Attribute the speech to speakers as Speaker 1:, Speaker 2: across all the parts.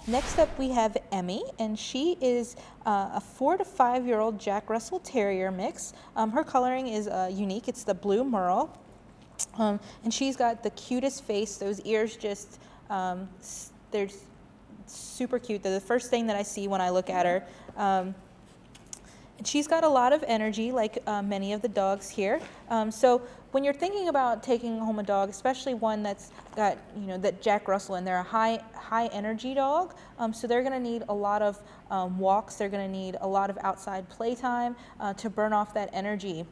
Speaker 1: Next up we have Emmy, and she is a 4 to 5-year-old Jack Russell Terrier mix. Her coloring is unique. It's the blue merle. And she's got the cutest face. Those ears just, they're super cute. They're the first thing that I see when I look at her. And she's got a lot of energy, like many of the dogs here. So when you're thinking about taking home a dog, especially one that's got, that Jack Russell, and they're a high energy dog, so they're going to need a lot of walks. They're going to need a lot of outside playtime to burn off that energy.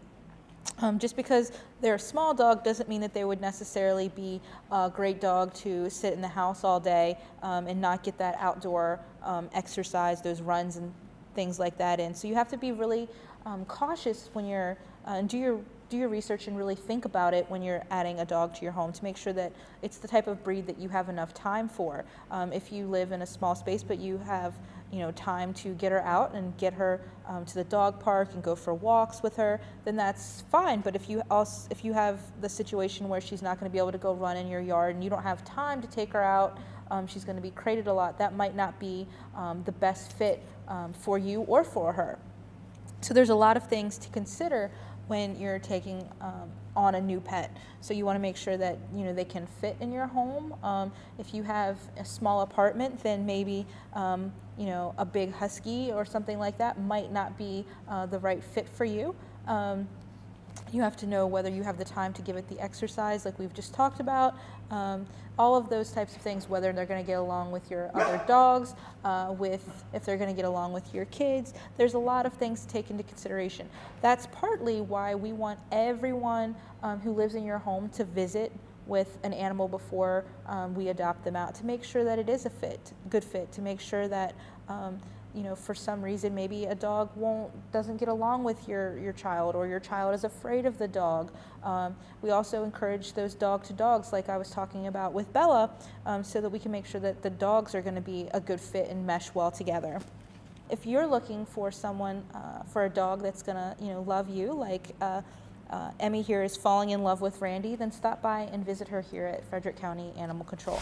Speaker 1: Just because they're a small dog doesn't mean that they would necessarily be a great dog to sit in the house all day and not get that outdoor exercise, those runs and things like that in. So you have to be really cautious when you're do your research and really think about it when you're adding a dog to your home to make sure that it's the type of breed that you have enough time for. If you live in a small space but you have time to get her out and get her to the dog park and go for walks with her, then that's fine. But if you have the situation where she's not going to be able to go run in your yard and you don't have time to take her out, she's going to be crated a lot, that might not be the best fit for you or for her. So there's a lot of things to consider when you're taking on a new pet. So you want to make sure that they can fit in your home. If you have a small apartment, then maybe a big husky or something like that might not be the right fit for you. You have to know whether you have the time to give it the exercise like we've just talked about. All of those types of things, whether they're going to get along with your other dogs, if they're going to get along with your kids. There's a lot of things to take into consideration. That's partly why we want everyone who lives in your home to visit with an animal before we adopt them out, to make sure that it is a good fit, to make sure that for some reason maybe a dog doesn't get along with your child, or your child is afraid of the dog. We also encourage those dog-to-dogs like I was talking about with Bella, so that we can make sure that the dogs are going to be a good fit and mesh well together. If you're looking for someone, for a dog that's going to love you, like Emmy here is falling in love with Randy, then stop by and visit her here at Frederick County Animal Control.